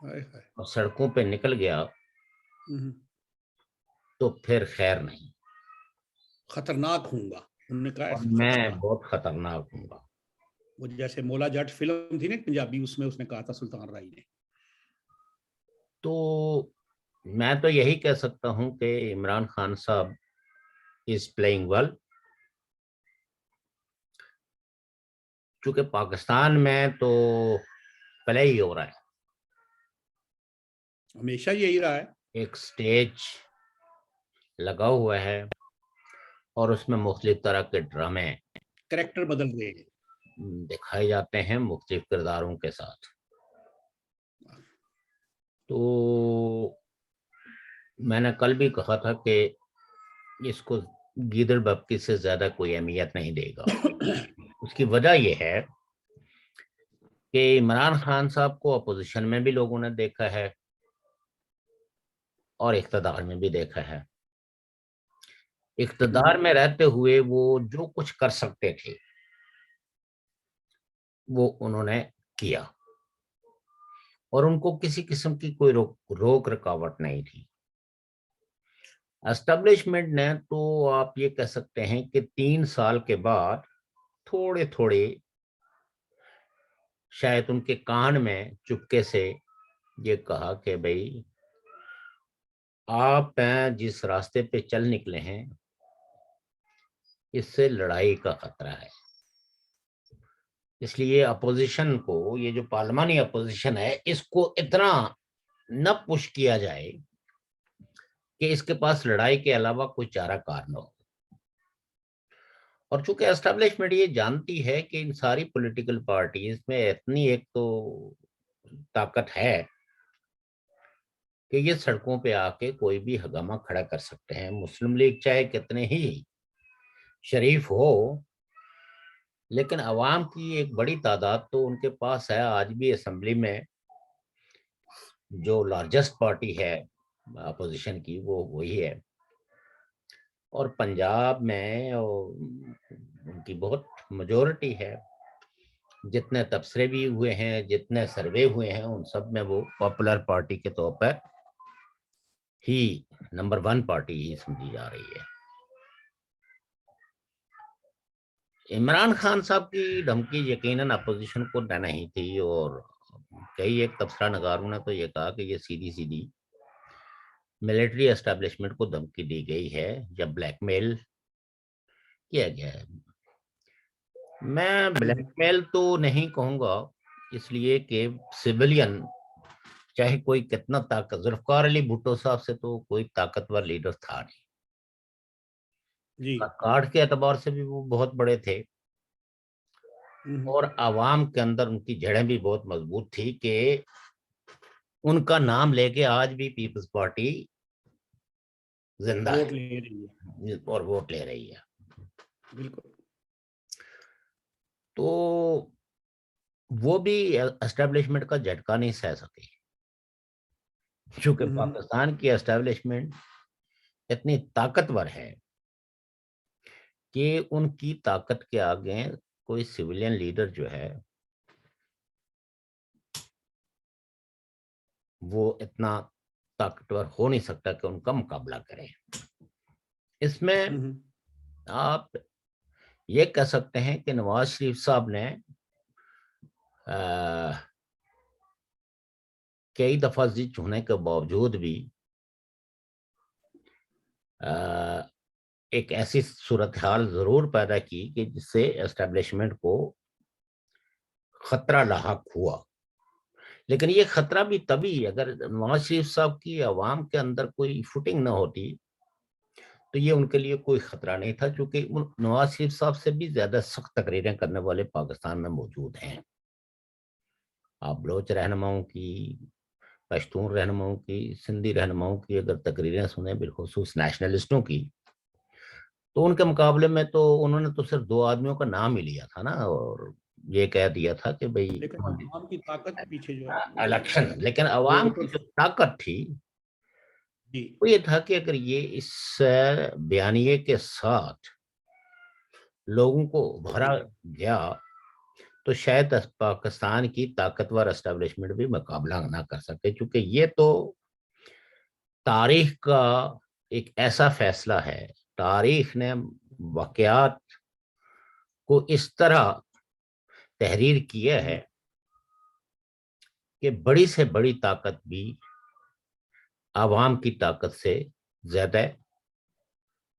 ہائے ہائے۔ اور سڑکوں پہ نکل گیا تو پھر خیر نہیں، خطرناک ہوں گا، انہوں نے کہا اور ایسے میں خطرناک۔ بہت خطرناک ہوں گا۔ وہ جیسے مولا جٹ فلم تھی نا پنجابی، اس میں اس نے کہا تھا سلطان رائی نے۔ تو میں تو یہی کہہ سکتا ہوں کہ عمران خان صاحب از پلئنگ ویل، چونکہ پاکستان میں تو پلے ہی ہو رہا ہے، ہمیشہ یہی رہا ہے۔ ایک سٹیج لگا ہوا ہے اور اس میں مختلف طرح کے ڈرامے کریکٹر بدل رہے ہیں۔ دکھائے جاتے ہیں مختلف کرداروں کے ساتھ۔ تو میں نے کل بھی کہا تھا کہ اس کو گیدڑ بپکی سے زیادہ کوئی اہمیت نہیں دے گا۔ اس کی وجہ یہ ہے کہ عمران خان صاحب کو اپوزیشن میں بھی لوگوں نے دیکھا ہے اور اقتدار میں بھی دیکھا ہے۔ اقتدار میں رہتے ہوئے وہ جو کچھ کر سکتے تھے وہ انہوں نے کیا، اور ان کو کسی قسم کی کوئی روک رکاوٹ نہیں تھی۔ اسٹیبلشمنٹ نے تو آپ یہ کہہ سکتے ہیں کہ 3 سال کے بعد تھوڑے تھوڑے شاید ان کے کان میں چپکے سے یہ کہا کہ بھئی آپ جس راستے پہ چل نکلے ہیں اس سے لڑائی کا خطرہ ہے، اس لیے اپوزیشن کو، یہ جو پارلیمانی اپوزیشن ہے، اس کو اتنا نہ پش کیا جائے کہ اس کے پاس لڑائی کے علاوہ کوئی چارہ کار نہ ہو۔ اور چونکہ اسٹیبلشمنٹ یہ جانتی ہے کہ ان ساری پولیٹیکل پارٹیز میں اتنی ایک تو طاقت ہے کہ یہ سڑکوں پہ آ کے کوئی بھی ہنگامہ کھڑا کر سکتے ہیں، مسلم لیگ چاہے کتنے ہی شریف ہو، لیکن عوام کی ایک بڑی تعداد تو ان کے پاس ہے۔ آج بھی اسمبلی میں جو لارجسٹ پارٹی ہے اپوزیشن کی وہ وہی ہے، اور پنجاب میں ان کی بہت میجورٹی ہے۔ جتنے تبصرے بھی ہوئے ہیں، جتنے سروے ہوئے ہیں، ان سب میں وہ پاپولر پارٹی کے طور پر ہی نمبر 1 پارٹی ہی سمجھی جا رہی ہے۔ عمران خان صاحب کی دھمکی یقیناً اپوزیشن کو نہیں تھی، اور کئی ایک تبصرہ نگاروں نے تو یہ کہا کہ یہ سیدھی سیدھی ملٹری اسٹیبلشمنٹ کو دھمکی دی گئی ہے یا بلیک میل کیا گیا ہے۔ میں بلیک میل تو نہیں کہوں گا، اس لیے کہ سویلین چاہے کوئی کتنا ذوالفقار علی بھٹو صاحب سے تو کوئی طاقتور لیڈر تھا نہیں، جی، کارڈ کے اعتبار سے بھی وہ بہت بڑے تھے، اور عوام کے اندر ان کی جڑیں بھی بہت مضبوط تھی کہ ان کا نام لے کے آج بھی پیپلز پارٹی زندہ ووٹ ہے لے رہی ہے، اور ووٹ لے رہی ہے۔ بالکل۔ تو وہ بھی اسٹیبلشمنٹ کا جھٹکا نہیں سہ سکے، چونکہ پاکستان کی اسٹیبلشمنٹ اتنی طاقتور ہے کہ ان کی طاقت کے آگے کوئی سویلین لیڈر جو ہے وہ اتنا طاقتور ہو نہیں سکتا کہ ان کا مقابلہ کرے۔ اس میں آپ یہ کہہ سکتے ہیں کہ نواز شریف صاحب نے کئی دفعہ جیت ہونے کے باوجود بھی ایک ایسی صورتحال ضرور پیدا کی کہ جس سے اسٹیبلشمنٹ کو خطرہ لاحق ہوا، لیکن یہ خطرہ بھی تبھی اگر نواز شریف صاحب کی عوام کے اندر کوئی فوٹنگ نہ ہوتی تو یہ ان کے لیے کوئی خطرہ نہیں تھا، چونکہ نواز شریف صاحب سے بھی زیادہ سخت تقریریں کرنے والے پاکستان میں موجود ہیں۔ آپ بلوچ رہنماؤں کی، پشتون رہنماؤں کی، سندھی رہنماؤں کی اگر تقریریں سنیں، بالخصوص نیشنلسٹوں کی، تو ان کے مقابلے میں تو انہوں نے تو صرف 2 آدمیوں کا نام ہی لیا تھا نا، اور یہ کہہ دیا تھا کہ بھئی لیکن عوام کی طاقت پیچھے جو ہے الیکشن، لیکن عوام کی جو طاقت تھی جی، وہ یہ تھا کہ اگر یہ اس بیانیے کے ساتھ لوگوں کو بھرا گیا تو شاید پاکستان کی طاقتور اسٹیبلشمنٹ بھی مقابلہ نہ کر سکے، کیونکہ یہ تو تاریخ کا ایک ایسا فیصلہ ہے، تاریخ نے واقعات کو اس طرح تحریر کیا ہے کہ بڑی سے بڑی طاقت بھی عوام کی طاقت سے زیادہ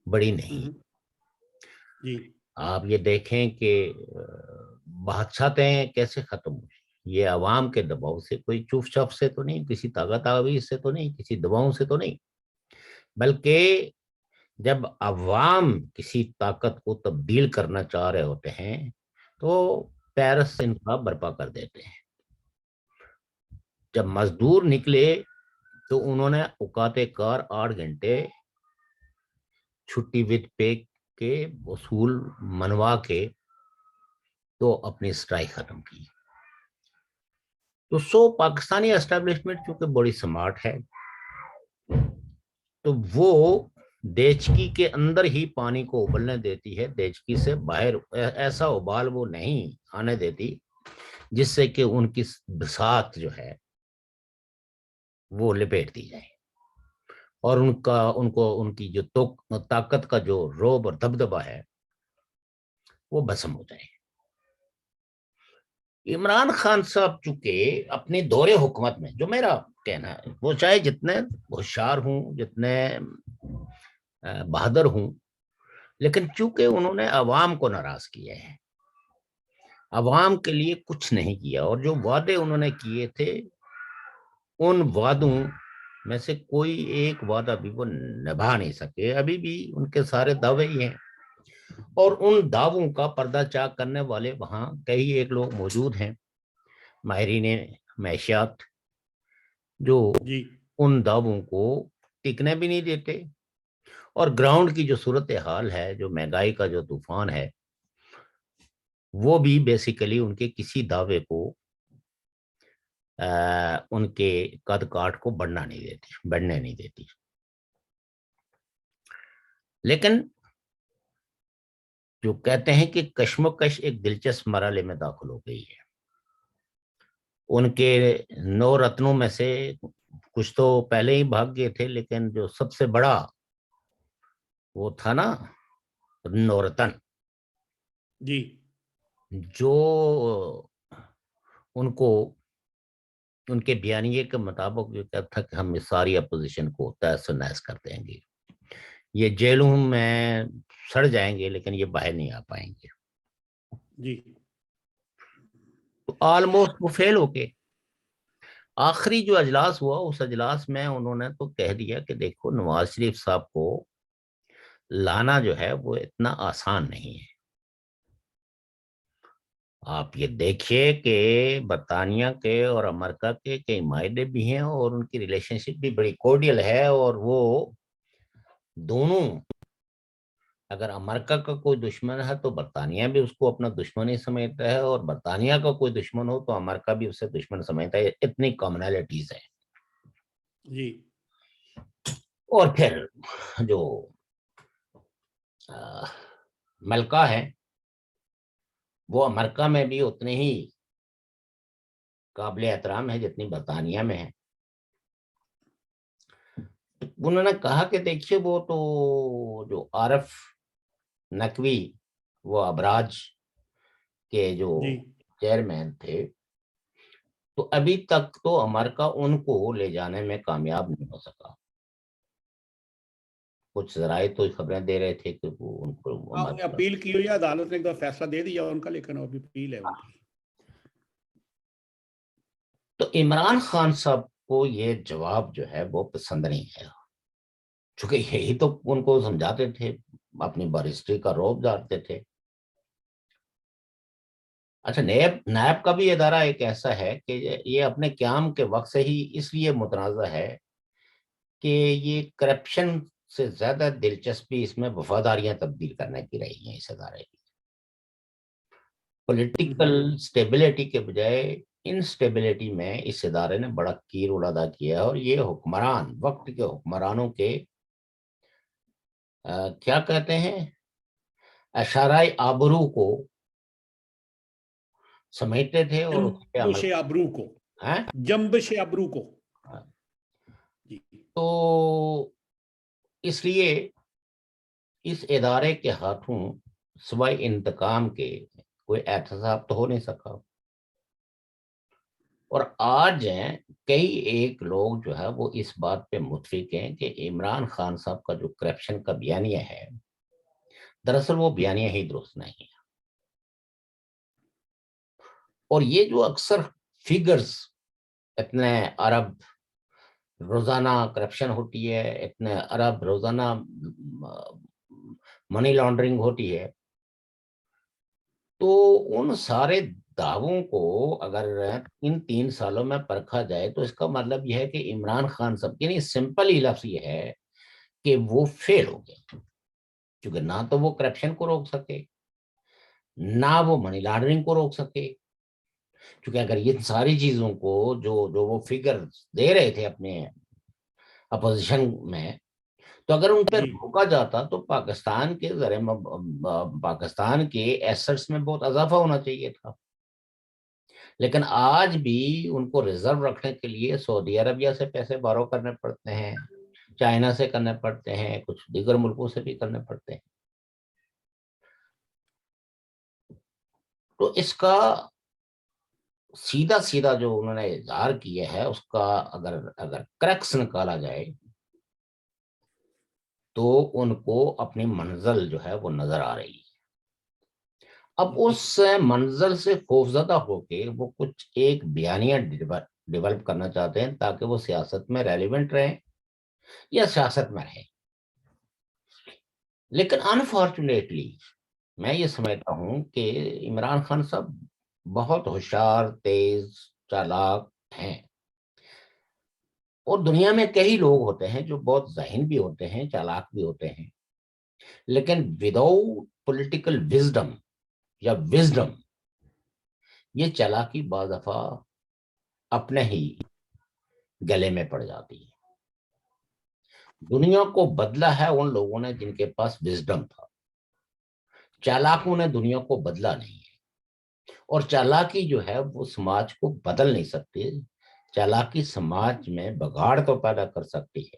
بڑی نہیں۔ جی آپ یہ دیکھیں کہ بادشاہتیں کیسے ختم ہوئی، یہ عوام کے دباؤ سے، کوئی چوف چاپ سے تو نہیں، کسی طاقت آویز سے تو نہیں، کسی دباؤں سے تو نہیں، بلکہ جب عوام کسی طاقت کو تبدیل کرنا چاہ رہے ہوتے ہیں تو پیرس انقلاب برپا کر دیتے ہیں۔ جب مزدور نکلے تو انہوں نے اوقات کار 8 گھنٹے چھٹی وتھ پے کے اصول منوا کے تو اپنی اسٹرائک ختم کی۔ تو پاکستانی اسٹیبلشمنٹ چونکہ بڑی سمارٹ ہے تو وہ دیچکی کے اندر ہی پانی کو ابلنے دیتی ہے، دیچکی سے باہر ایسا ابال وہ نہیں آنے دیتی جس سے کہ ان کی بساط جو ہے وہ لپیٹ دی جائے اور ان کی جو طاقت کا جو روب اور دبدبا ہے وہ بسم ہو جائے۔ عمران خان صاحب چونکہ اپنی دور حکومت میں، جو میرا کہنا ہے، وہ چاہے جتنے ہوشیار ہوں، جتنے بہادر ہوں، لیکن چونکہ انہوں نے عوام کو ناراض کیا ہے، عوام کے لیے کچھ نہیں کیا، اور جو وعدے انہوں نے کیے تھے ان وعدوں میں سے کوئی ایک وعدہ بھی وہ نبھا نہیں سکے۔ ابھی بھی ان کے سارے دعوے ہی ہیں، اور ان دعووں کا پردہ چاک کرنے والے وہاں کئی ایک لوگ موجود ہیں، ماہرین معیشیات، جو جی ان دعووں کو ٹکنے بھی نہیں دیتے، اور گراؤنڈ کی جو صورتحال ہے، جو مہنگائی کا جو طوفان ہے، وہ بھی بیسیکلی ان کے کسی دعوے کو ان کے قد کاٹ کو بڑھنے نہیں دیتی۔ لیکن جو کہتے ہیں کہ کشمکش ایک دلچسپ مرحلے میں داخل ہو گئی ہے، ان کے 9 رتنوں میں سے کچھ تو پہلے ہی بھاگ گئے تھے، لیکن جو سب سے بڑا وہ تھا نا 9 رتن، جی جو ان کے بیانیے کے مطابق جو کہتا تھا کہ ہم اس ساری اپوزیشن کو تحس نحس کر دیں گے، یہ جیلوں میں سڑ جائیں گے لیکن یہ باہر نہیں آ پائیں گے۔ جی تو آلموسٹ وہ فیل ہو کے آخری جو اجلاس ہوا، اس اجلاس میں انہوں نے تو کہہ دیا کہ دیکھو نواز شریف صاحب کو لانا جو ہے وہ اتنا آسان نہیں ہے۔ آپ یہ دیکھیے کہ برطانیہ کے اور امریکہ کے کئی معاہدے بھی ہیں اور ان کی ریلیشن شپ بھی بڑی کورڈیل ہے، اور وہ دونوں، اگر امریکہ کا کوئی دشمن ہے تو برطانیہ بھی اس کو اپنا دشمن ہی سمجھتا ہے، اور برطانیہ کا کوئی دشمن ہو تو امریکہ بھی اسے دشمن سمجھتا ہے۔ اتنی کامنالٹیز ہیں۔ جی اور پھر جو ملکہ ہے وہ امریکہ میں بھی اتنے ہی قابل احترام ہے جتنی برطانیہ میں ہے۔ انہوں نے کہا کہ دیکھیے وہ تو جو عارف نقوی، وہ ابراج کے جو جی چیئرمین تھے، تو ابھی تک تو امریکہ ان کو لے جانے میں کامیاب نہیں ہو سکا۔ کچھ ذرائع تو خبریں دے رہے تھے کہ وہ ان کو اپیل کی ہوئی، عدالت نے ایک دفعہ فیصلہ دے دیا ان کا، لیکن ابھی اپیل ہے ان کی۔ تو عمران خان صاحب کو یہ جواب جو ہے وہ پسند نہیں ہے، چونکہ یہی تو ان کو سمجھاتے تھے، اپنی بارسٹری کا روب ڈالتے تھے۔ اچھا، نیب کا بھی ادارہ ایک ایسا ہے کہ یہ اپنے قیام کے وقت سے ہی اس لیے متنازع ہے کہ یہ کرپشن سے زیادہ دلچسپی اس میں وفاداریاں تبدیل کرنے کی رہی ہیں اس ادارے کی۔ پولیٹیکل سٹیبلٹی کے بجائے انسٹیبلٹی میں اس ادارے نے بڑا کیرول ادا کیا ہے، اور یہ حکمران، وقت کے حکمرانوں کے کیا کہتے ہیں، اشارۂ آبرو کو سمجھتے تھے اور اس پہ عمل جنبش ابرو کو، ہیں۔ جنبش ابرو کو جی۔ تو اس لیے اس ادارے کے ہاتھوں سوائے انتقام کے کوئی احتساب تو ہو نہیں سکا۔ اور آج کئی ایک لوگ جو ہے وہ اس بات پہ متفق ہیں کہ عمران خان صاحب کا جو کرپشن کا بیانیہ ہے، دراصل وہ بیانیہ ہی درست نہیں ہے۔ اور یہ جو اکثر فگرز، اتنے ارب روزانہ کرپشن ہوتی ہے، اتنے ارب روزانہ منی لانڈرنگ ہوتی ہے، تو ان سارے دعووں کو اگر ان 3 سالوں میں پرکھا جائے تو اس کا مطلب یہ ہے کہ عمران خان صاحب یعنی سمپل ہی لفظ یہ ہے کہ وہ فیل ہو گئے، کیونکہ نہ تو وہ کرپشن کو روک سکے، نہ وہ منی لانڈرنگ کو روک سکے، کیونکہ اگر یہ ساری چیزوں کو جو وہ فگر دے رہے تھے اپنے اپوزیشن میں، تو اگر ان پہ جی روکا جاتا تو پاکستان کے پاکستان کے ایسٹس میں بہت اضافہ ہونا چاہیے تھا۔ لیکن آج بھی ان کو ریزرو رکھنے کے لیے سعودی عربیہ سے پیسے بارو کرنے پڑتے ہیں، چائنا سے کرنے پڑتے ہیں، کچھ دیگر ملکوں سے بھی کرنے پڑتے ہیں۔ تو اس کا سیدھا سیدھا جو انہوں نے اظہار کیا ہے اس کا اگر کریکس نکالا جائے تو ان کو اپنی منزل جو ہے وہ نظر آ رہی ہے۔ اب اس منزل سے خوفزدہ ہو کے وہ کچھ ایک بیانیہ ڈیولپ کرنا چاہتے ہیں تاکہ وہ سیاست میں ریلیونٹ رہیں یا سیاست میں رہیں۔ لیکن انفارچونیٹلی میں یہ سمجھتا ہوں کہ عمران خان صاحب بہت ہوشیار، تیز، چالاک ہیں، اور دنیا میں کئی لوگ ہوتے ہیں جو بہت ذہین بھی ہوتے ہیں، چالاک بھی ہوتے ہیں، لیکن وداؤٹ پولیٹیکل وزڈم یا وزڈم یہ چالاکی بعض دفعہ اپنے ہی گلے میں پڑ جاتی ہے۔ دنیا کو بدلا ہے ان لوگوں نے جن کے پاس وزڈم تھا، چالاکوں نے دنیا کو بدلا نہیں ہے، اور چالاکی جو ہے وہ سماج کو بدل نہیں سکتی، چالاکی سماج میں بگاڑ تو پیدا کر سکتی ہے۔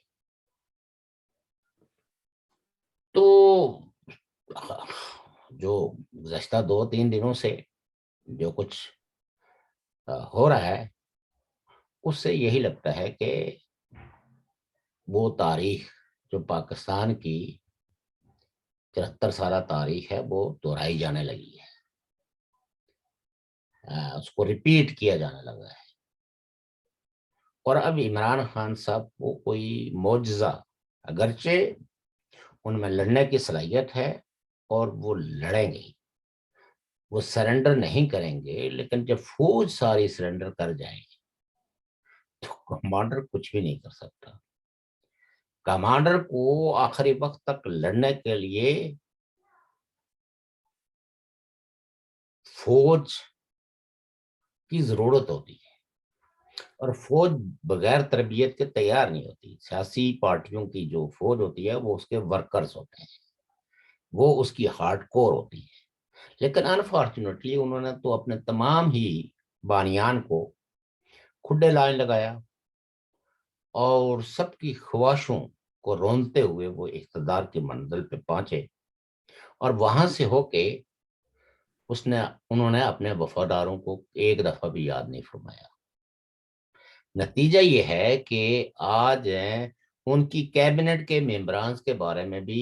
تو جو گزشتہ 2-3 دنوں سے جو کچھ ہو رہا ہے اس سے یہی لگتا ہے کہ وہ تاریخ جو پاکستان کی 73 سالہ تاریخ ہے وہ دہرائی جانے لگی ہے، اس کو ریپیٹ کیا جانے لگا ہے۔ اور اب عمران خان صاحب کو کوئی معجزہ، اگرچہ ان میں لڑنے کی صلاحیت ہے اور وہ لڑیں گے، وہ سرنڈر نہیں کریں گے، لیکن جب فوج ساری سرنڈر کر جائے تو کمانڈر کچھ بھی نہیں کر سکتا۔ کمانڈر کو آخری وقت تک لڑنے کے لیے فوج کی ضرورت ہوتی ہے، اور فوج بغیر تربیت کے تیار نہیں ہوتی۔ سیاسی پارٹیوں کی جو فوج ہوتی ہے وہ اس کے ورکرز ہوتے ہیں، وہ اس کی ہارڈ کور ہوتی ہے۔ لیکن انفارچونیٹلی انہوں نے تو اپنے تمام ہی بانیان کو کھڈے لانے لگایا، اور سب کی خواہشوں کو رونتے ہوئے وہ اقتدار کی منزل پہ پہنچے، اور وہاں سے ہو کے انہوں نے اپنے وفاداروں کو ایک دفعہ بھی یاد نہیں فرمایا۔ نتیجہ یہ ہے کہ آج ان کی کیبنٹ کے ممبران کے بارے میں بھی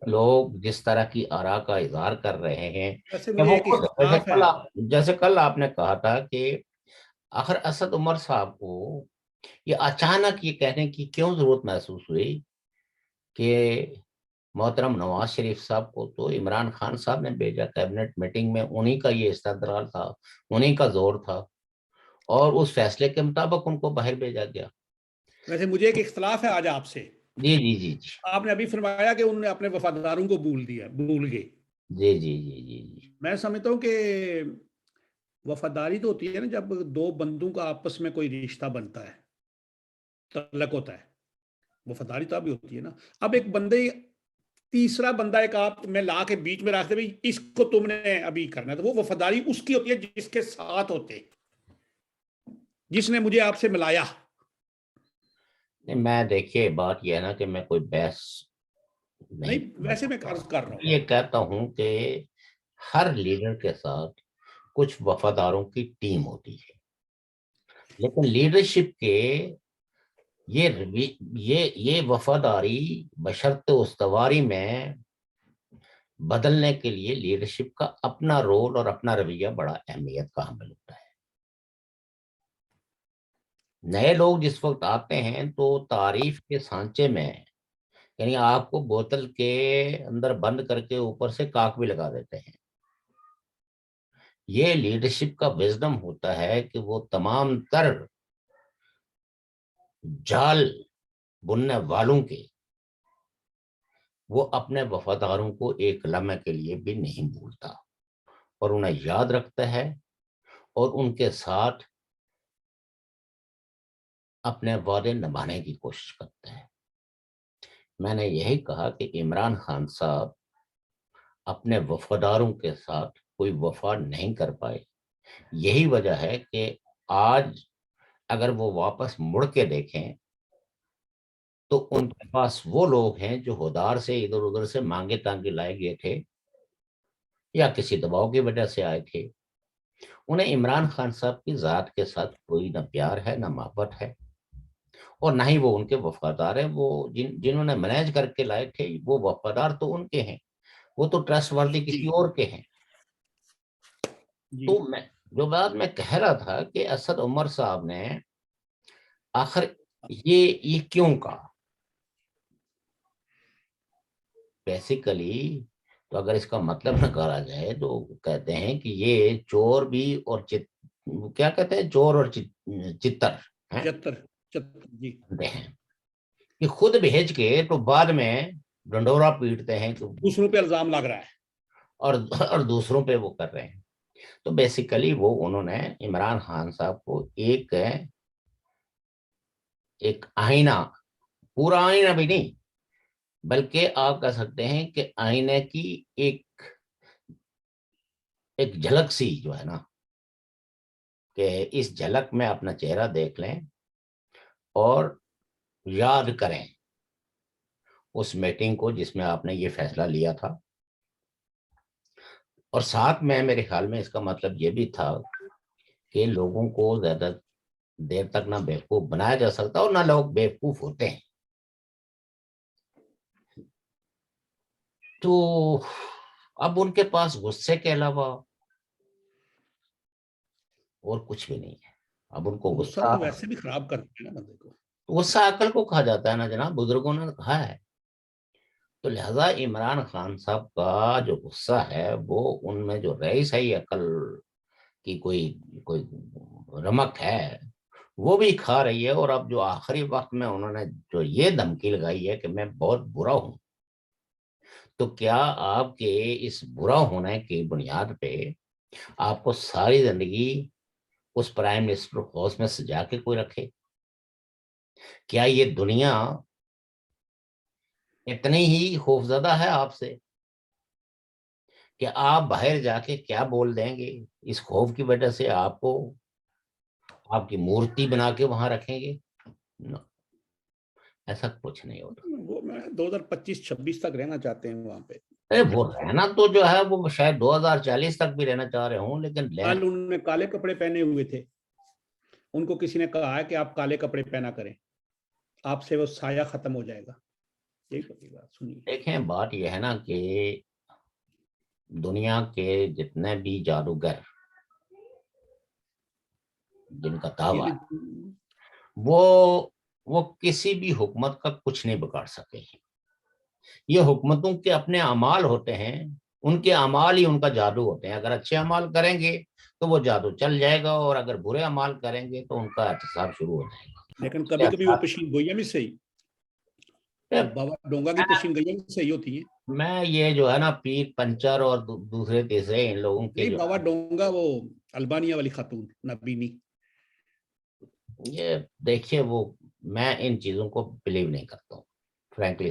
لوگ جس طرح کی آراء کا اظہار کر رہے ہیں ویسے کہ مجھے وہ ایک خود، اختلاف ہے۔ جیسے کل آپ نے کہا تھا کہ آخر اسد عمر صاحب کو یہ اچانک یہ کہنے کی کیوں ضرورت محسوس ہوئی کہ محترم نواز شریف صاحب کو تو عمران خان صاحب نے بھیجا کیبنٹ میٹنگ میں، انہی کا یہ استدلال تھا، انہی کا زور تھا، اور اس فیصلے کے مطابق ان کو باہر بھیجا گیا۔ ویسے مجھے ایک اختلاف ہے آج آپ سے۔ جی جی جی جی آپ نے ابھی فرمایا کہ انہوں نے اپنے وفاداروں کو بھول گئے۔ جی جی جی جی جی میں سمجھتا ہوں کہ وفاداری تو ہوتی ہے نا جب دو بندوں کا آپس میں کوئی رشتہ بنتا ہے، تعلق ہوتا ہے، وفاداری تو ابھی ہوتی ہے نا۔ اب ایک بندے تیسرا بندہ ایک آپ میں لا کے بیچ میں رکھ دے بھائی اس کو تم نے ابھی کرنا ہے، تو وہ وفاداری اس کی ہوتی ہے جس کے ساتھ ہوتے، جس نے مجھے آپ سے ملایا. میں دیکھیے بات یہ ہے نا کہ میں کوئی بحث نہیں نہیں ویسے میں عرض کر رہا ہوں. یہ کہتا ہوں کہ ہر لیڈر کے ساتھ کچھ وفاداروں کی ٹیم ہوتی ہے، لیکن لیڈرشپ کے یہ وفاداری بشرط استواری میں بدلنے کے لیے لیڈرشپ کا اپنا رول اور اپنا رویہ بڑا اہمیت کا حامل ہوتا ہے. نئے لوگ جس وقت آتے ہیں تو تعریف کے سانچے میں، یعنی آپ کو بوتل کے اندر بند کر کے اوپر سے کاک بھی لگا دیتے ہیں. یہ لیڈرشپ کا وزڈم ہوتا ہے کہ وہ تمام تر جال بننے والوں کے وہ اپنے وفاداروں کو ایک لمحے کے لیے بھی نہیں بھولتا اور انہیں یاد رکھتا ہے اور ان کے ساتھ اپنے وعدے نبھانے کی کوشش کرتا ہے. میں نے یہی کہا کہ عمران خان صاحب اپنے وفاداروں کے ساتھ کوئی وفا نہیں کر پائے. یہی وجہ ہے کہ آج اگر وہ واپس مڑ کے دیکھیں تو ان کے پاس وہ لوگ ہیں جو ہودار سے ادھر ادھر سے مانگے تانگے لائے گئے تھے یا کسی دباؤ کی وجہ سے آئے تھے، انہیں عمران خان صاحب کی ذات کے ساتھ کوئی نہ پیار ہے نہ محبت ہے اور نہ ہی وہ ان کے وفادار ہیں. وہ جنہوں نے مینیج کر کے لائے تھے وہ وفادار تو ان کے ہیں، وہ تو ٹرسٹ وردی کسی اور کے ہیں. تو میں جو بات میں کہہ رہا تھا کہ اسد عمر صاحب نے آخر یہ کیوں کہا، بیسیکلی تو اگر اس کا مطلب نکالا جائے تو کہتے ہیں کہ یہ چور بھی اور کیا کہتے ہیں، چور اور چتر جی ہیں کہ خود بھیج کے تو بعد میں ڈنڈورا پیٹتے ہیں دوسروں پہ الزام لگ رہا ہے اور دوسروں پہ وہ کر رہے ہیں. تو بیسیکلی وہ انہوں نے عمران خان صاحب کو ایک آئینہ، پورا آئینہ بھی نہیں بلکہ آپ کہہ سکتے ہیں کہ آئینے کی ایک جھلک سی جو ہے نا، کہ اس جھلک میں اپنا چہرہ دیکھ لیں اور یاد کریں اس میٹنگ کو جس میں آپ نے یہ فیصلہ لیا تھا. اور ساتھ میں میرے خیال میں اس کا مطلب یہ بھی تھا کہ لوگوں کو زیادہ دیر تک نہ بیوقوف بنایا جا سکتا اور نہ لوگ بیوقوف ہوتے ہیں. تو اب ان کے پاس غصے کے علاوہ اور کچھ بھی نہیں ہے. اب ان کو غصہ تو ویسے بھی خراب کرتے ہیں نا بندے کو. غصہ عقل کو کہا جاتا ہے نا جناب، بزرگوں نے کہا ہے. تو لہذا عمران خان صاحب کا جو غصہ ہے وہ ان میں جو رئیس ہے عقل کی کوئی رمک ہے وہ بھی کھا رہی ہے. اور اب جو آخری وقت میں انہوں نے جو یہ دھمکی لگائی ہے کہ میں بہت برا ہوں، تو کیا آپ کے اس برا ہونے کی بنیاد پہ آپ کو ساری زندگی اس پرائم منسٹر ہاؤس میں سجا کے کوئی رکھے؟ کیا یہ دنیا اتنی ہی خوفزدہ ہے آپ سے کہ آپ باہر جا کے کیا بول دیں گے؟ اس خوف کی وجہ سے آپ کو آپ کی مورتی بنا کے وہاں رکھیں گے؟ no. ایسا کچھ نہیں ہوتا. وہ میں 2025-26 تک رہنا چاہتے ہیں وہاں پہ. وہ رہنا تو جو ہے وہ شاید 2040 تک بھی رہنا چاہ رہے ہوں، لیکن انہوں نے کالے کپڑے پہنے ہوئے تھے، ان کو کسی نے کہا ہے کہ آپ کالے کپڑے پہنا کریں، آپ سے وہ سایہ ختم ہو جائے گا. یہی پکی بات سنیے. دیکھیں بات یہ ہے نا کہ دنیا کے جتنے بھی جادوگر جن کا دعویٰ وہ کسی بھی حکومت کا کچھ نہیں بگاڑ سکے ہیں. یہ حکومتوں کے اپنے اعمال ہوتے ہیں، ان کے اعمال ہی ان کا جادو ہوتے ہیں. اگر اچھے اعمال کریں گے تو وہ جادو چل جائے گا اور اگر برے اعمال کریں گے تو ان کا احتساب شروع ہو جائے گا. لیکن کبھی کبھی وہ پیشین گوئیاں بھی صحیح، بابا ڈونگا کی پیشین گوئیاں بھی صحیح ہوتی ہیں. میں یہ جو ہے نا پیر پنچر اور دوسرے تیسرے ان لوگوں کے بابا ڈونگا وہ البانیہ والی خاتون نبینی، یہ دیکھیے وہ میں ان چیزوں کو بلیو نہیں کرتا ہوں فرینکلی.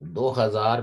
2000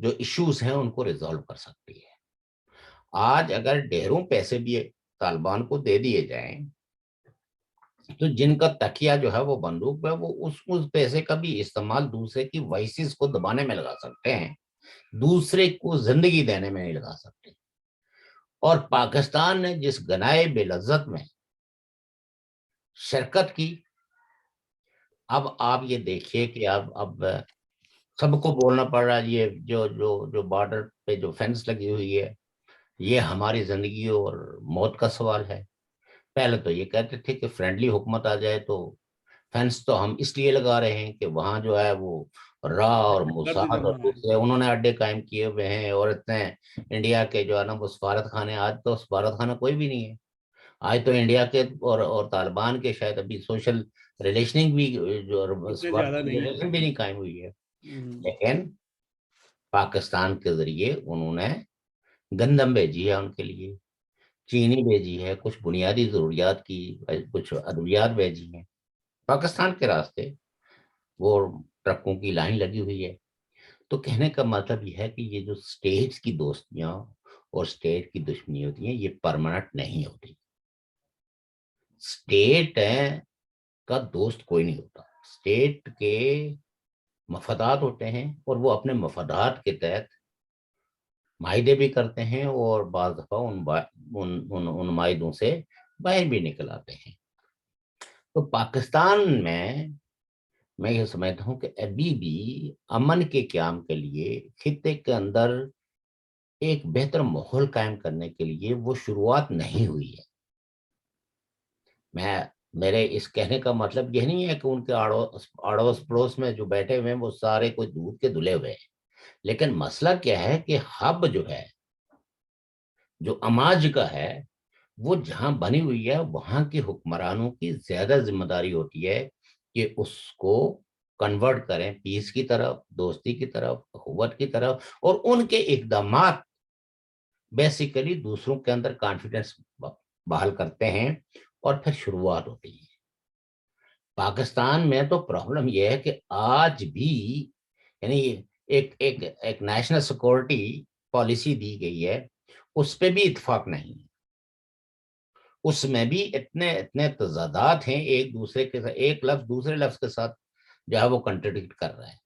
جو ایشوز ہیں ان کو ریزالو کر سکتی ہے. آج اگر ڈھیروں پیسے بھی طالبان کو دے دیے جائیں تو جن کا تکیہ جو ہے وہ بندوق ہے، وہ اس پیسے کا بھی استعمال دوسرے کی وائسز کو دبانے میں لگا سکتے ہیں، دوسرے کو زندگی دینے میں نہیں لگا سکتے. اور پاکستان نے جس گنائے بے لذت میں شرکت کی، اب آپ یہ دیکھیے کہ اب سب کو بولنا پڑ رہا ہے یہ جو بارڈر پہ جو فینس لگی ہوئی ہے یہ ہماری زندگی اور موت کا سوال ہے. پہلے تو یہ کہتے تھے کہ فرینڈلی حکومت آ جائے تو فینس تو ہم اس لیے لگا رہے ہیں کہ وہاں جو ہے وہ راہ اور موساد اور دوسرے انہوں نے اڈے قائم کیے ہوئے ہیں، اور اتنے انڈیا کے جو ہے نا وہ سفارت خانے، آج تو سفارت خانہ کوئی بھی نہیں ہے. آج تو انڈیا کے اور طالبان کے شاید ابھی سوشل ریلیشننگ بھی جو اتنے زیادہ سفارت نہیں. ریلیشن بھی نہیں قائم ہوئی ہے. لیکن پاکستان کے ذریعے انہوں نے گندم بھیجی ہے ان کے لیے، چینی بھیجی ہے، کچھ بنیادی ضروریات کی کچھ ادویات بھیجی ہیں پاکستان کے راستے، وہ ٹرکوں کی لائن لگی ہوئی ہے. تو کہنے کا مطلب یہ ہے کہ یہ جو اسٹیٹس کی دوستیاں اور اسٹیٹ کی دشمنی ہوتی ہیں یہ پرماننٹ نہیں ہوتی. اسٹیٹ کا دوست کوئی نہیں ہوتا، اسٹیٹ کے مفادات ہوتے ہیں اور وہ اپنے مفادات کے تحت معاہدے بھی کرتے ہیں اور بعض دفعہ ان معاہدوں سے باہر بھی نکل آتے ہیں. تو پاکستان میں یہ سمجھتا ہوں کہ ابھی بھی امن کے قیام کے لیے خطے کے اندر ایک بہتر ماحول قائم کرنے کے لیے وہ شروعات نہیں ہوئی ہے. میرے اس کہنے کا مطلب یہ نہیں ہے کہ ان کے اڑوس پڑوس میں جو بیٹھے ہوئے ہیں وہ سارے کوئی دودھ کے دھلے ہوئے ہیں، لیکن مسئلہ کیا ہے کہ ہب جو ہے جو اماج کا ہے وہ جہاں بنی ہوئی ہے وہاں کے حکمرانوں کی زیادہ ذمہ داری ہوتی ہے کہ اس کو کنورٹ کریں پیس کی طرف، دوستی کی طرف، اخوت کی طرف، اور ان کے اقدامات بیسیکلی دوسروں کے اندر کانفیڈنس بحال کرتے ہیں اور پھر شروعات ہوتی ہے. پاکستان میں تو پرابلم یہ ہے کہ آج بھی یعنی ایک نیشنل سیکورٹی پالیسی دی گئی ہے، اس پہ بھی اتفاق نہیں ہے. اس میں بھی اتنے تضادات ہیں ایک دوسرے کے ساتھ، ایک لفظ دوسرے لفظ کے ساتھ جو ہے وہ کنٹرڈکٹ کر رہا ہے.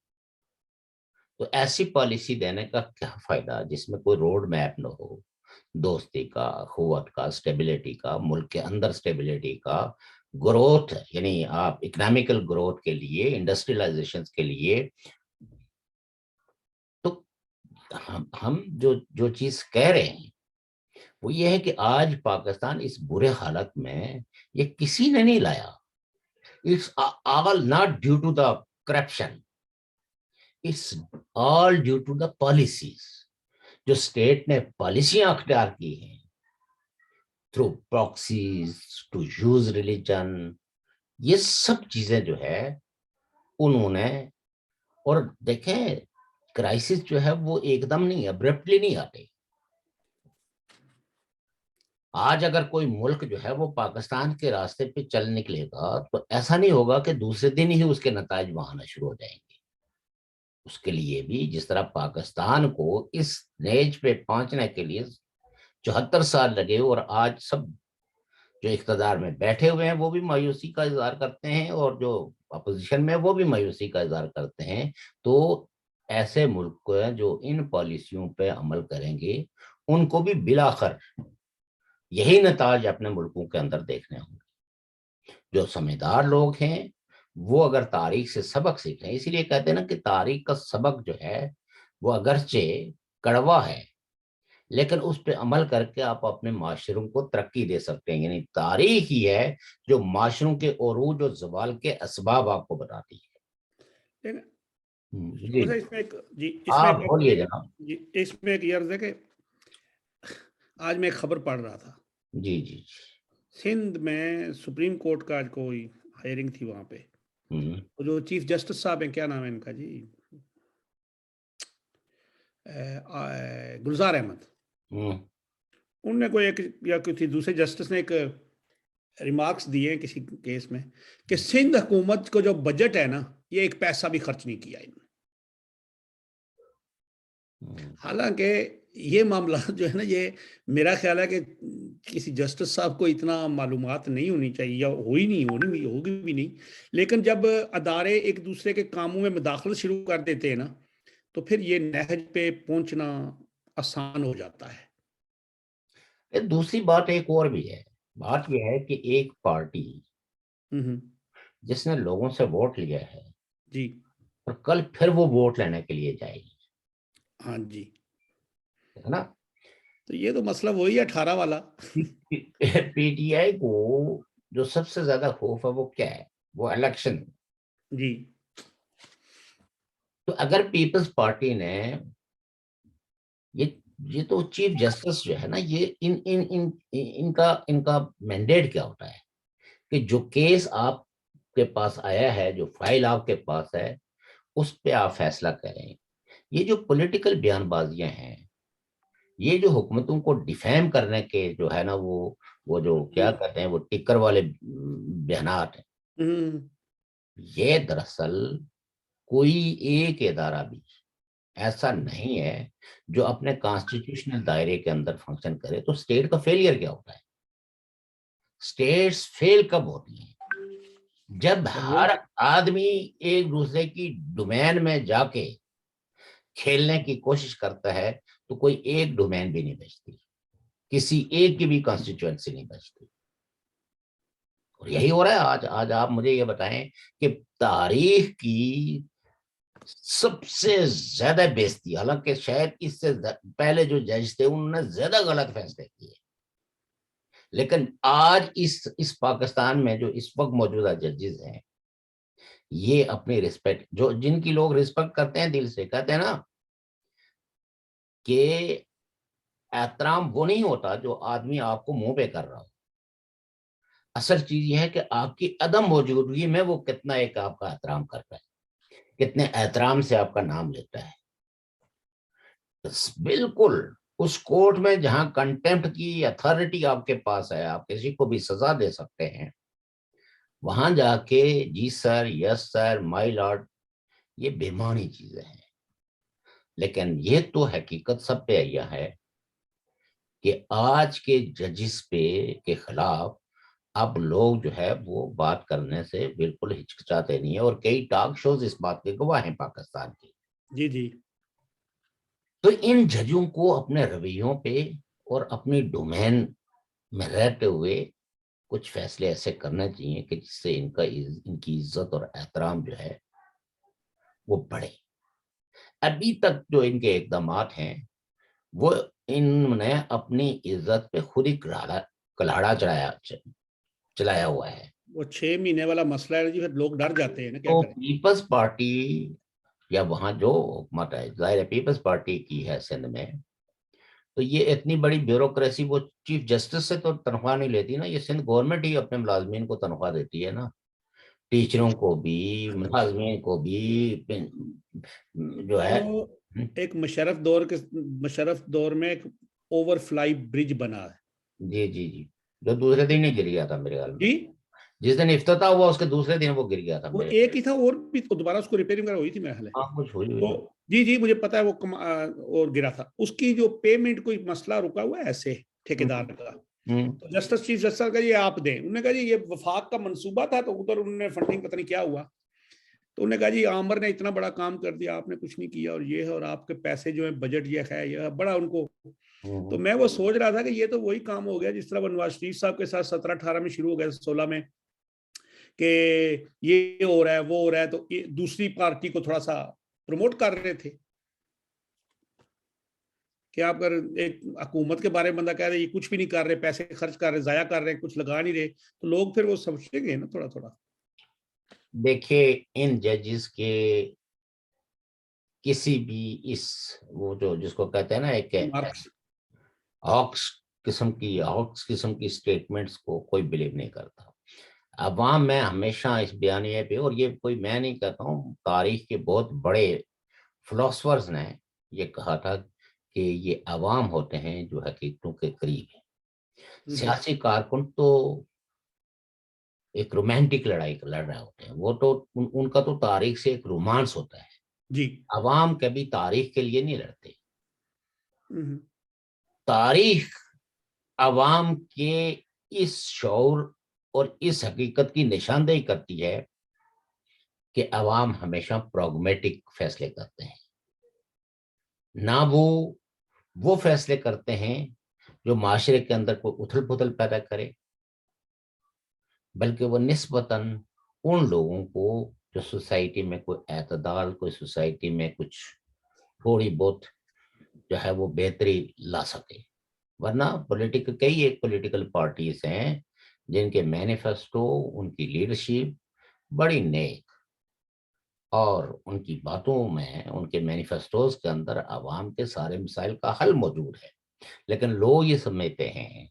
تو ایسی پالیسی دینے کا کیا فائدہ جس میں کوئی روڈ میپ نہ ہو دوستی کا، اخوت کا، اسٹیبلٹی کا، ملک کے اندر اسٹیبلٹی کا، گروتھ یعنی آپ اکنامیکل گروتھ کے لیے، انڈسٹریلائزیشن کے لیے. تو ہم جو چیز کہہ رہے ہیں وہ یہ ہے کہ آج پاکستان اس برے حالت میں یہ کسی نے نہیں لایا. It's all not due to the corruption, it's all due to the policies. جو اسٹیٹ نے پالیسیاں اختیار کی ہیں through proxies to use religion, یہ سب چیزیں جو ہے انہوں نے. اور دیکھیں کرائسس جو ہے وہ ایک دم نہیں، ابرپٹلی نہیں آتے. آج اگر کوئی ملک جو ہے وہ پاکستان کے راستے پہ چل نکلے گا تو ایسا نہیں ہوگا کہ دوسرے دن ہی اس کے نتائج وہاں آنا شروع ہو جائیں گے. اس کے لیے بھی جس طرح پاکستان کو اس نیج پہ پہنچنے کے لیے 74 سال لگے اور آج سب جو اقتدار میں بیٹھے ہوئے ہیں وہ بھی مایوسی کا اظہار کرتے ہیں اور جو اپوزیشن میں وہ بھی مایوسی کا اظہار کرتے ہیں. تو ایسے ملک کو جو ان پالیسیوں پہ عمل کریں گے ان کو بھی بالآخر یہی نتائج اپنے ملکوں کے اندر دیکھنے ہوں گے. جو سمجھدار لوگ ہیں وہ اگر تاریخ سے سبق سیکھیں، اسی لیے کہتے ہیں نا کہ تاریخ کا سبق جو ہے وہ اگرچہ کڑوا ہے لیکن اس پہ عمل کر کے آپ اپنے معاشروں کو ترقی دے سکتے ہیں. یعنی تاریخ ہی ہے جو معاشروں کے عروج و زوال کے اسباب آپ کو بتاتی ہے. جی آپ بولیے جناب. اس میں ایک عرض ہے کہ آج میں ایک خبر پڑھ رہا تھا. جی جی سندھ میں سپریم کورٹ کا آج کوئی ہائرنگ تھی وہاں پہ. جو چیف جسٹس صاحب ہیں، کیا نام ہے ان کا جی، گلزار احمد. ان نے کوئی ایک یا کسی دوسرے جسٹس نے ایک ریمارکس دیے ہیں کسی کیس میں کہ سندھ حکومت کو جو بجٹ ہے نا یہ ایک پیسہ بھی خرچ نہیں کیا انہوں نے. حالانکہ یہ معاملہ جو ہے نا، یہ میرا خیال ہے کہ کسی جسٹس صاحب کو اتنا معلومات نہیں ہونی چاہیے، یا ہوئی نہیں ہونی، ہوگی بھی نہیں، لیکن جب ادارے ایک دوسرے کے کاموں میں مداخلت شروع کر دیتے ہیں نا، تو پھر یہ نہج پہ پہنچنا آسان ہو جاتا ہے۔ دوسری بات ایک اور بھی ہے، بات یہ ہے کہ ایک پارٹی جس نے لوگوں سے ووٹ لیا ہے جی اور کل پھر وہ ووٹ لینے کے لیے جائے گی، ہاں جی، ہے نا؟ تو یہ تو مسئلہ وہی ہے 18 والا۔ پی ٹی آئی کو جو سب سے زیادہ خوف ہے وہ کیا ہے؟ وہ الیکشن۔ جی تو اگر پیپلز پارٹی نے یہ تو چیف جسٹس جو ہے نا، یہ ان کا مینڈیٹ کیا ہوتا ہے کہ جو کیس آپ کے پاس آیا ہے، جو فائل آپ کے پاس ہے، اس پہ آپ فیصلہ کریں۔ یہ جو پولیٹیکل بیان بازیاں ہیں، یہ جو حکومتوں کو ڈیفیم کرنے کے جو ہے نا، وہ جو کیا کہتے ہیں، وہ ٹکر والے بیانات ہیں، یہ دراصل کوئی ایک ادارہ بھی ایسا نہیں ہے جو اپنے کانسٹیٹیوشنل دائرے کے اندر فنکشن کرے۔ تو اسٹیٹ کا فیلئر کیا ہوتا ہے؟ اسٹیٹس فیل کب ہوتی ہیں؟ جب ہر آدمی ایک دوسرے کی ڈومین میں جا کے کھیلنے کی کوشش کرتا ہے، تو کوئی ایک ڈومین بھی نہیں بچتی، کسی ایک کی بھی کانسٹیٹوئنسی نہیں بچتی۔ اور یہی ہو رہا ہے آج آپ مجھے یہ بتائیں کہ تاریخ کی سب سے زیادہ بیزتی، حالانکہ شاید اس سے پہلے جو جج تھے انہوں نے زیادہ غلط فیصلے کیے، لیکن آج اس پاکستان میں جو اس وقت موجودہ ججز ہیں، یہ اپنی رسپیکٹ، جن کی لوگ رسپیکٹ کرتے ہیں دل سے، کہتے ہیں نا کہ احترام وہ نہیں ہوتا جو آدمی آپ کو منہ پہ کر رہا ہو، اصل چیز یہ ہے کہ آپ کی عدم موجودگی میں وہ کتنا ایک آپ کا احترام کرتا ہے، کتنے احترام سے آپ کا نام لیتا ہے۔ بالکل اس کورٹ میں جہاں کنٹمپٹ کی اتھارٹی آپ کے پاس ہے، آپ کسی کو بھی سزا دے سکتے ہیں، وہاں جا کے جی سر، یس سر، مائی لارڈ، یہ بےمانی چیزیں ہیں۔ لیکن یہ تو حقیقت سب پہ یہ ہے کہ آج کے ججز پہ کے خلاف اب لوگ جو ہے وہ بات کرنے سے بالکل ہچکچاتے نہیں ہیں، اور کئی ٹاک شوز اس بات کے گواہ ہیں پاکستان کی۔ جی جی، تو ان ججوں کو اپنے رویوں پہ اور اپنی ڈومین میں رہتے ہوئے کچھ فیصلے ایسے کرنے چاہیے کہ جس سے ان کی عزت اور احترام جو ہے وہ بڑھے۔ ابھی تک جو ان کے اقدامات ہیں، وہ انہوں نے اپنی عزت پہ خود ہی کلاڑا چلایا ہوا ہے۔ وہ 6 مہینے والا مسئلہ ہے جی، پھر لوگ ڈر جاتے ہیں نا، کیا تو کریں۔ پیپلز پارٹی یا وہاں جو حکومت ہے، ظاہر پیپلز پارٹی کی ہے سندھ میں، تو یہ اتنی بڑی بیوروکریسی، وہ چیف جسٹس سے تو تنخواہ نہیں لیتی نا، یہ سندھ گورنمنٹ ہی اپنے ملازمین کو تنخواہ دیتی ہے نا، ٹیچروں کو بھی، ملازمین کو بھی جو ہے۔ وہ ایک مشرف دور میں ایک اوور فلائی برج بنا ہے۔ جی جی جی، جو دوسرے دن ہی گر گیا تھا میرے خیال میں، جی، جس دن افتتاح ہوا اس کے دوسرے دن وہ گر گیا تھا وہ میرے ایک ہی تھا، اور بھی دوبارہ اس کو ریپیئرنگ ہوئی تھی میرے خیال ہے۔ خیال۔ کچھ ہوئی تو ہوئی۔ جی جی، مجھے پتا ہے وہ اور گرا تھا، اس کی جو پیمنٹ کوئی مسئلہ رکا ہوا ہے ایسے ٹھیکیدار کا، تو جسٹس چیف جسٹس کا یہ آپ دیں، انہوں نے کہا جی یہ وفاق کا منصوبہ تھا، تو ادھر انہوں نے فنڈنگ پتہ نہیں کیا ہوا، تو انہوں نے کہا جی عامر نے اتنا بڑا کام کر دیا، آپ نے کچھ نہیں کیا، اور یہ ہے، اور آپ کے پیسے جو ہیں بجٹ یہ ہے، یہ بڑا ان کو۔ تو میں وہ سوچ رہا تھا کہ یہ تو وہی کام ہو گیا جس طرح وہ نواز شریف صاحب کے ساتھ 17-18 میں شروع ہو گیا، 16 میں، کہ یہ ہو رہا ہے وہ ہو رہا ہے، تو دوسری پارٹی کو تھوڑا سا پروموٹ کر رہے تھے کہ آپ اگر ایک حکومت کے بارے میں بندہ کہہ رہے یہ کچھ بھی نہیں کر رہے، پیسے خرچ کر رہے، ضائع کر رہے، کچھ لگا نہیں رہے، تو لوگ پھر وہ سمجھیں گے نا تھوڑا تھوڑا۔ دیکھیے ان ججز کے کسی بھی وہ جو جس کو کہتے ہیں نا ایک ہاکس قسم کی سٹیٹمنٹس کو کوئی بلیو نہیں کرتا۔ عوام میں ہمیشہ اس بیانیے پہ، اور یہ کوئی میں نہیں کہتا ہوں، تاریخ کے بہت بڑے فلاسفرز نے یہ کہا تھا کہ یہ عوام ہوتے ہیں جو حقیقتوں کے قریب ہیں۔ سیاسی کارکن تو ایک رومانٹک لڑائی لڑ رہے ہوتے ہیں، وہ تو ان کا تو تاریخ سے ایک رومانس ہوتا ہے۔ جی، عوام کبھی تاریخ کے لیے نہیں لڑتے، تاریخ عوام کے اس شعور اور اس حقیقت کی نشاندہی کرتی ہے کہ عوام ہمیشہ پراگمیٹک فیصلے کرتے ہیں، نہ وہ فیصلے کرتے ہیں جو معاشرے کے اندر کوئی اتھل پتھل پیدا کرے، بلکہ وہ نسبتاً ان لوگوں کو جو سوسائٹی میں کوئی اعتدال، کوئی سوسائٹی میں کچھ تھوڑی بہت جو ہے وہ بہتری لا سکے. ورنہ کئی ایک پولیٹیکل پارٹیز ہیں جن کے مینیفیسٹو، ان کی لیڈرشپ بڑی نیک، اور ان کی باتوں میں، ان کے مینیفیسٹوز کے اندر عوام کے سارے مسائل کا حل موجود ہے، لیکن لوگ یہ سمجھتے ہیں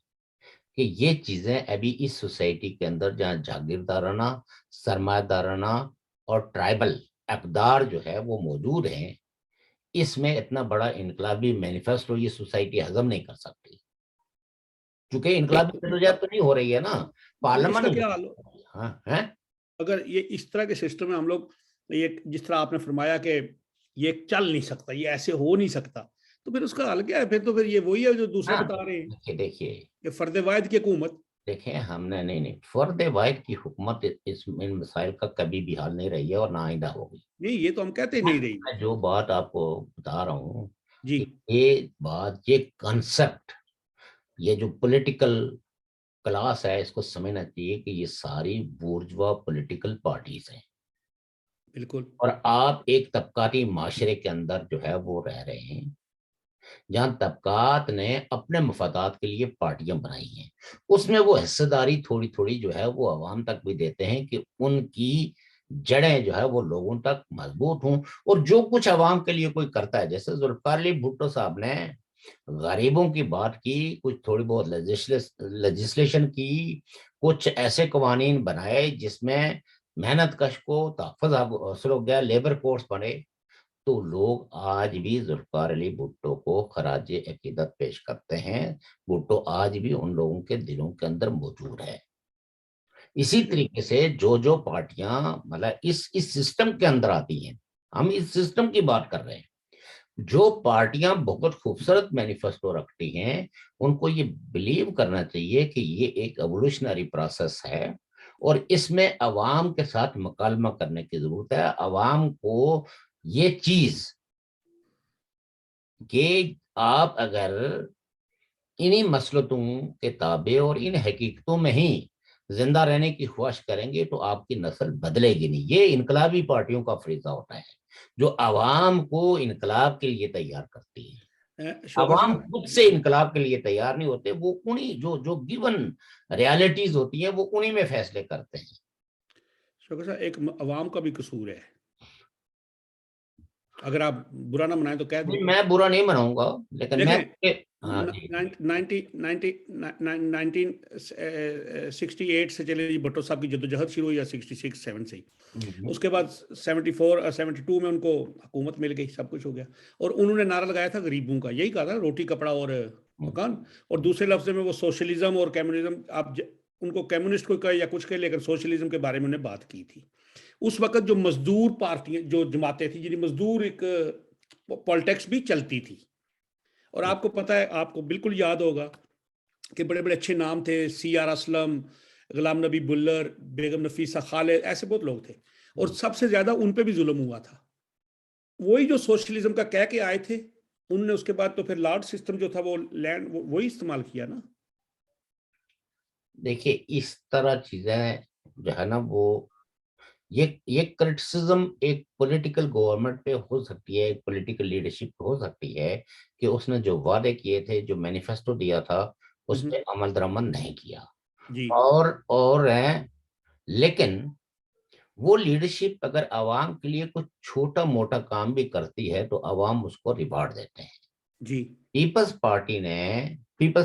کہ یہ چیزیں ابھی اس سوسائٹی کے اندر جہاں جاگیردارانہ، سرمایہ دارانہ اور ٹرائبل اقدار جو ہے وہ موجود ہیں، اس میں اتنا بڑا انقلابی مینیفیسٹو یہ سوسائٹی ہضم نہیں کر سکتی، چونکہ انقلابی جدوجہد تو نہیں ہو رہی ہے نا، تو اس کا پارلیمان. کیا حال ہاں، اگر یہ اس طرح کے سسٹم میں ہم لوگ، یہ جس طرح آپ نے فرمایا کہ یہ چل نہیں سکتا، یہ ایسے ہو نہیں سکتا، تو پھر اس کا حل کیا ہے؟ پھر تو پھر یہ وہی ہے جو دوسرے بتا رہے ہیں دیکھیے کہ فرد واحد کی حکومت. دیکھیں ہم نے نہیں، فرد واحد کی حکومت ان مسائل کا کبھی بھی حل نہیں رہی ہے اور نہ آئندہ ہوگی. نہیں، یہ تو ہم کہتے نہیں رہی. میں جو بات آپ کو بتا رہا ہوں جی کہ یہ کنسپٹ، یہ جو پولیٹیکل کلاس ہے، اس کو سمجھنا چاہیے کہ یہ ساری بورجوا پولیٹیکل پارٹیز ہیں، بالکل. اور آپ ایک طبقاتی معاشرے کے اندر جو ہے وہ رہ رہے ہیں جہاں طبقات نے اپنے مفادات کے لیے پارٹیاں بنائی ہیں، اس میں وہ حصہ داری تھوڑی تھوڑی جو ہے وہ عوام تک بھی دیتے ہیں کہ ان کی جڑیں جو ہے وہ لوگوں تک مضبوط ہوں، اور جو کچھ عوام کے لیے کوئی کرتا ہے، جیسے ذوالفقار علی بھٹو صاحب نے غریبوں کی بات کی، کچھ تھوڑی بہت لیجسلیشن کی، کچھ ایسے قوانین بنائے جس میں محنت کش کو تحفظ حاصل ہو گیا، لیبر کورس بنے، تو لوگ آج بھی ذوالفقار علی بھٹو کو خراج عقیدت پیش کرتے ہیں. بھٹو آج بھی ان لوگوں کے دلوں کے اندر موجود ہے. اسی طریقے سے جو پارٹیاں مطلب اس سسٹم کے اندر آتی ہیں، ہم اس سسٹم کی بات کر رہے ہیں، جو پارٹیاں بہت خوبصورت مینیفیسٹو رکھتی ہیں، ان کو یہ بلیو کرنا چاہیے کہ یہ ایک ایوولوشنری پروسیس ہے، اور اس میں عوام کے ساتھ مکالمہ کرنے کی ضرورت ہے. عوام کو یہ چیز کہ آپ اگر انہی مسلطوں کے تابع اور ان حقیقتوں میں ہی زندہ رہنے کی خواہش کریں گے تو آپ کی نسل بدلے گی نہیں. یہ انقلابی پارٹیوں کا فریضہ ہوتا ہے جو عوام کو انقلاب کے لیے تیار کرتی ہے. شوکت عوام صاحب، خود سے انقلاب کے لیے تیار نہیں ہوتے، وہ انہی جو گیون ریالٹیز ہوتی ہیں وہ انہی میں فیصلے کرتے ہیں. شوکت صاحب، ایک عوام کا بھی قصور ہے، اگر آپ برا نہ منائیں تو کہہ دوں. میں برا نہیں مناؤں گا، لیکن میں دیکھیں، ہاں جی 1968 سے چلے جی، بھٹو صاحب کی جدوجہد شروع ہوئی، یا 66-7 سے ہی. اس کے بعد 74-72 میں ان کو حکومت مل گئی، سب کچھ ہو گیا، اور انہوں نے نعرہ لگایا تھا غریبوں کا، یہی کہا تھا، روٹی کپڑا اور مکان. اور دوسرے لفظ میں وہ سوشلزم اور کمیونزم، آپ ان کو کمیونسٹ کو کہے یا کچھ کہے، لیکن سوشلزم کے بارے میں انہوں نے بات کی تھی. اس وقت جو مزدور پارٹیاں، جو جماعتیں تھیں، یعنی مزدور ایک پالیٹکس بھی چلتی تھی. اور آپ کو پتہ ہے، آپ کو بالکل یاد ہوگا کہ بڑے بڑے اچھے نام تھے، سی آر اسلم، غلام نبی بلر، بیگم نفیسہ خالد، ایسے بہت لوگ تھے، اور سب سے زیادہ ان پہ بھی ظلم ہوا تھا. وہی جو سوشلزم کا کہہ کے آئے تھے، انہوں نے اس کے بعد تو پھر لارڈ سسٹم جو تھا وہ لینڈ وہی استعمال کیا نا. دیکھیے اس طرح چیزیں جو ہے نا وہ یہ کرٹیسزم ایک پولیٹیکل گورنمنٹ پہ ہو سکتی ہے، ایک پولیٹیکل لیڈرشپ پہ ہو سکتی ہے کہ اس نے جو وعدے کیے تھے، جو مینیفیسٹو دیا تھا، اس پہ عمل درآمد نہیں کیا. جی اور لیکن وہ لیڈرشپ اگر عوام کے لیے کچھ چھوٹا موٹا کام بھی کرتی ہے تو عوام اس کو ریوارڈ دیتے ہیں. جی پیپلز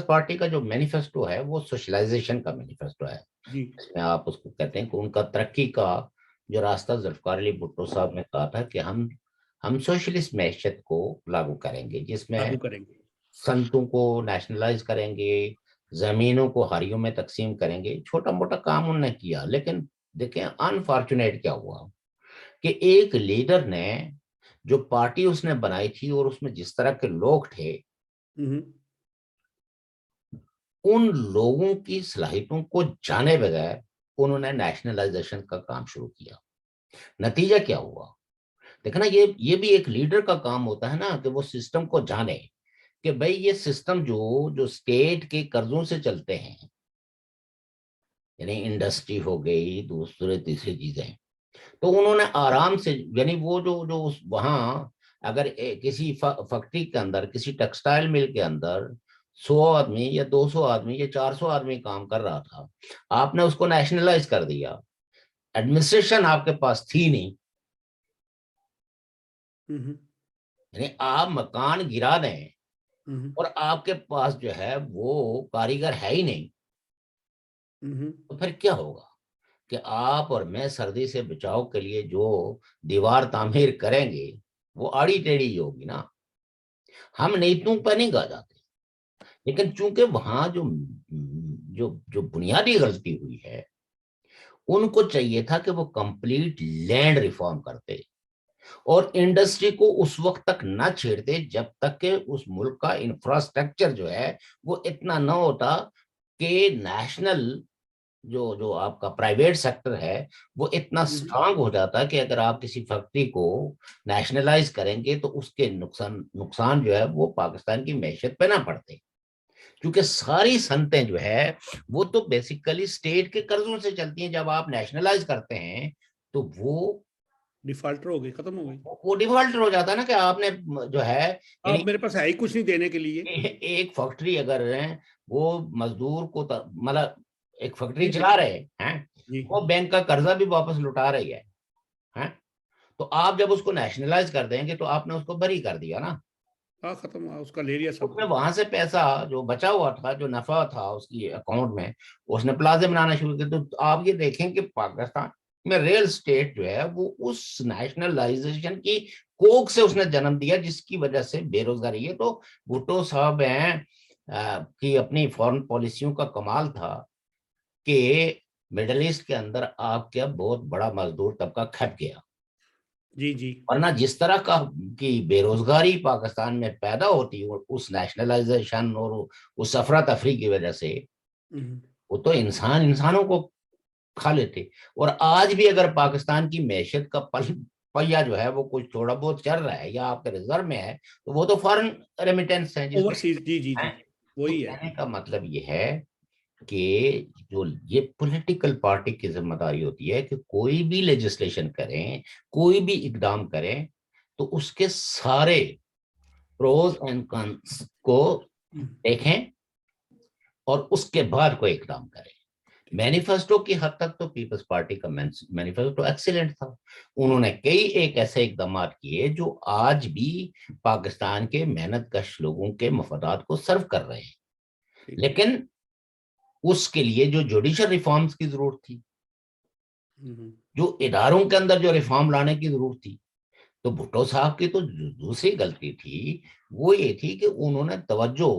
پارٹی کا جو مینیفیسٹو ہے وہ سوشلائزیشن کا مینیفیسٹو ہے. جی اس میں آپ اس کو کہتے ہیں کہ ان کا ترقی کا جو راستہ ذوالفقار علی بھٹو صاحب نے کہا تھا کہ ہم سوشلسٹ معیشت کو لاگو کریں گے، جس میں لاگو کریں گے. صنعتوں کو نیشنلائز کریں گے، زمینوں کو ہاریوں میں تقسیم کریں گے. چھوٹا موٹا کام انہوں نے کیا، لیکن دیکھیں انفارچونیٹ کیا ہوا کہ ایک لیڈر نے جو پارٹی اس نے بنائی تھی اور اس میں جس طرح کے لوگ تھے، ان لوگوں کی صلاحیتوں کو جانے بغیر انہوں نے نیشنلائزیشن کا کام شروع کیا. نتیجہ کیا ہوا؟ دیکھنا یہ بھی ایک لیڈر کا کام ہوتا ہے نا کہ وہ سسٹم کو جانے کہ بھئی یہ سسٹم جو اسٹیٹ کے قرضوں سے چلتے ہیں، یعنی انڈسٹری ہو گئی، دوسرے تیسری چیزیں، تو انہوں نے آرام سے، یعنی وہ جو وہاں اگر کسی فیکٹری کے اندر، کسی ٹیکسٹائل مل کے اندر 100 آدمی یا 200 آدمی یا 400 آدمی کام کر رہا تھا، آپ نے اس کو نیشنلائز کر دیا، ایڈمنسٹریشن آپ کے پاس تھی نہیں، یعنی آپ مکان گرا دیں اور آپ کے پاس جو ہے وہ کاریگر ہے ہی نہیں، تو پھر کیا ہوگا کہ آپ اور میں سردی سے بچاؤ کے لیے جو دیوار تعمیر کریں گے وہ آڑی ٹیڑھی ہوگی نا. ہم نیتوں پہ نہیں گا جاتے، لیکن چونکہ وہاں جو بنیادی غلطی ہوئی ہے، ان کو چاہیے تھا کہ وہ کمپلیٹ لینڈ ریفارم کرتے اور انڈسٹری کو اس وقت تک نہ چھیڑتے جب تک کہ اس ملک کا انفراسٹرکچر جو ہے وہ اتنا نہ ہوتا کہ نیشنل جو آپ کا پرائیویٹ سیکٹر ہے وہ اتنا سٹرانگ ہو جاتا کہ اگر آپ کسی فیکٹری کو نیشنلائز کریں گے تو اس کے نقصان جو ہے وہ پاکستان کی معیشت پہ نہ پڑتے، کیونکہ ساری صنعتیں جو ہے وہ تو بیسیکلی اسٹیٹ کے قرضوں سے چلتی ہیں. جب آپ نیشنلائز کرتے ہیں تو وہ ڈیفالٹر ہو گئی، ختم ہو گئی، وہ ڈیفالٹر ہو جاتا ہے نا کہ آپ نے جو ہے اب میرے پاس ہے ہی کچھ نہیں دینے کے لیے. ایک فیکٹری اگر وہ مزدور کو مطلب ایک فیکٹری چلا رہے ہیں، وہ بینک کا قرضہ بھی واپس لوٹا رہی ہے، تو آپ جب اس کو نیشنلائز کر دیں گے تو آپ نے اس کو بری کر دیا نا، ختم، اس کا لے لیا سب. وہاں سے پیسہ جو بچا ہوا تھا، جو نفع تھا اس کی اکاؤنٹ میں، اس نے پلازے بنانا شروع کیا. تو آپ یہ دیکھیں کہ پاکستان میں ریل اسٹیٹ جو ہے وہ اس نیشنلائزیشن کی کوک سے اس نے جنم دیا، جس کی وجہ سے بے روزگاری ہے. تو بھٹو صاحب ہیں کہ اپنی فورن پالیسیوں کا کمال تھا کہ مڈل ایسٹ کے اندر آپ کا بہت بڑا مزدور طبقہ کھپ گیا. جی ورنہ جس طرح کی بے روزگاری پاکستان میں پیدا ہوتی اس نیشنلائزیشن اور اس افراتفری کی وجہ سے، وہ تو انسانوں کو کھا لیتے. اور آج بھی اگر پاکستان کی معیشت کا پہیا جو ہے وہ کچھ تھوڑا بہت چل رہا ہے یا آپ کے ریزرو میں ہے تو وہ تو فارن ریمیٹنس ہیں. جی وہی ہے. کہنے کا مطلب یہ ہے کہ جو یہ پولیٹیکل پارٹی کی ذمہ داری ہوتی ہے کہ کوئی بھی لیجسلیشن کریں، کوئی بھی اقدام کریں تو اس کے سارے پروز اینڈ کانس کو دیکھیں اور اس کے بعد کوئی اقدام کریں. مینیفیسٹو کی حد تک تو پیپلز پارٹی کا مینیفیسٹو ایکسیلنٹ تھا. انہوں نے کئی ایک ایسے اقدامات کیے جو آج بھی پاکستان کے محنت کش لوگوں کے مفادات کو سرو کر رہے ہیں، لیکن اس کے لیے جو جوڈیشل ریفارمز کی ضرورت تھی، جو اداروں کے اندر جو ریفارم لانے کی ضرورت تھی، تو بھٹو صاحب کی تو دوسری غلطی تھی وہ یہ تھی کہ انہوں نے توجہ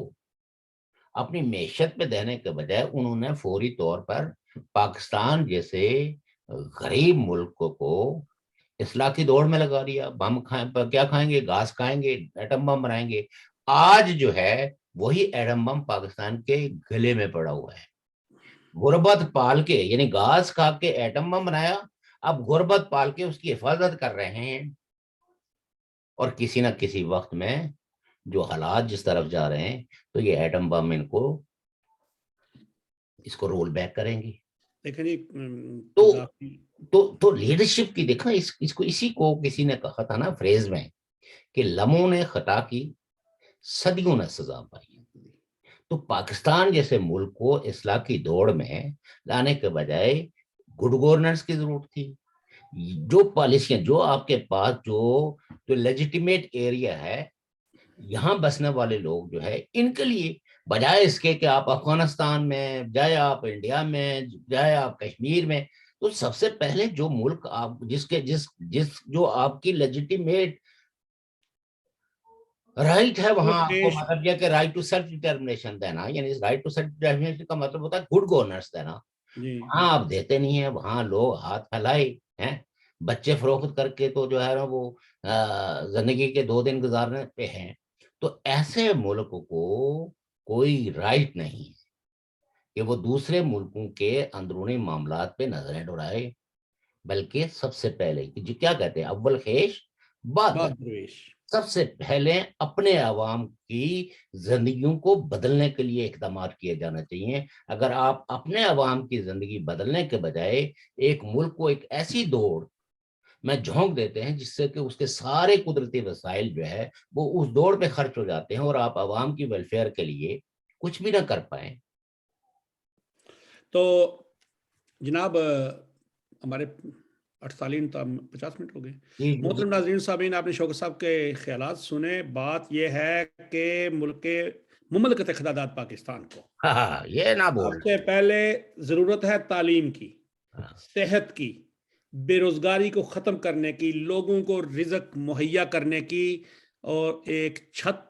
اپنی معیشت پہ دینے کے بجائے انہوں نے فوری طور پر پاکستان جیسے غریب ملک کو اصلاح کی دوڑ میں لگا دیا. بم کیا کھائیں گے؟ گاز کھائیں گے، ایٹم بم بنائیں گے. آج جو ہے وہی ایٹم بم پاکستان کے گلے میں پڑا ہوا ہے. غربت پال کے، یعنی گاز کھا کے ایٹم بم بنایا، اب غربت پال کے اس کی حفاظت کر رہے ہیں. اور کسی نہ کسی وقت میں جو حالات جس طرف جا رہے ہیں تو یہ ایٹم بم اس کو رول بیک کریں گے. تو لیڈرشپ کی دیکھنا اس کو اسی کو کسی نے کہا تھا نا فریز میں کہ لمحوں نے خطا کی، صدیوں نے سزا پائی. تو پاکستان جیسے ملک کو اصلاح کی دوڑ میں لانے کے بجائے گڈ گورننس کی ضرورت تھی. جو پالیسیاں جو آپ کے پاس جو لیجیٹیمیٹ ایریا ہے، یہاں بسنے والے لوگ جو ہے ان کے لیے، بجائے اس کے کہ آپ افغانستان میں جائے، آپ انڈیا میں جائے، آپ کشمیر میں، تو سب سے پہلے جو ملک آپ جو آپ کی لیجیٹیمیٹ رائٹ ہے وہاں آپ کو مطلب یہ کہ رائٹ ٹو سیلف ڈٹرمنیشن دینا، یعنی رائٹ ٹو سیلف ڈٹرمنیشن کا مطلب ہوتا ہے گڈ گورننس دینا. وہاں آپ دیتے نہیں ہیں، وہاں لوگ ہاتھ پھیلائے ہیں، بچے فروخت کر کے تو جو ہے نا وہ زندگی کے 2 دن گزارنے پہ ہیں. تو ایسے ملک کو کوئی رائٹ نہیں ہے کہ وہ دوسرے ملکوں کے اندرونی معاملات پہ نظریں دوڑائے، بلکہ سب سے پہلے جی کیا کہتے ہیں، اول خیش بعد بات درویش. سب سے پہلے اپنے عوام کی زندگیوں کو بدلنے کے لیے اقدامات کیے جانا چاہیے. اگر آپ اپنے عوام کی زندگی بدلنے کے بجائے ایک ملک کو ایک ایسی دوڑ میں جھونک دیتے ہیں جس سے کہ اس کے سارے قدرتی وسائل جو ہے وہ اس دوڑ پہ خرچ ہو جاتے ہیں اور آپ عوام کی ویلفیئر کے لیے کچھ بھی نہ کر پائیں. تو جناب ہمارے 48 منٹ ہو گئے. محترم ناظرین صاحبین، آپ نے شوکت صاحب کے خیالات سنے. بات یہ ہے کہ مملکت خدادات پاکستان کو یہ نہ سب بول سے پہلے ضرورت ہے تعلیم کی، صحت کی، بے روزگاری کو ختم کرنے کی، لوگوں کو رزق مہیا کرنے کی اور ایک چھت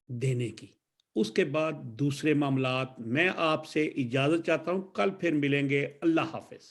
دینے کی. اس کے بعد دوسرے معاملات. میں آپ سے اجازت چاہتا ہوں، کل پھر ملیں گے. اللہ حافظ.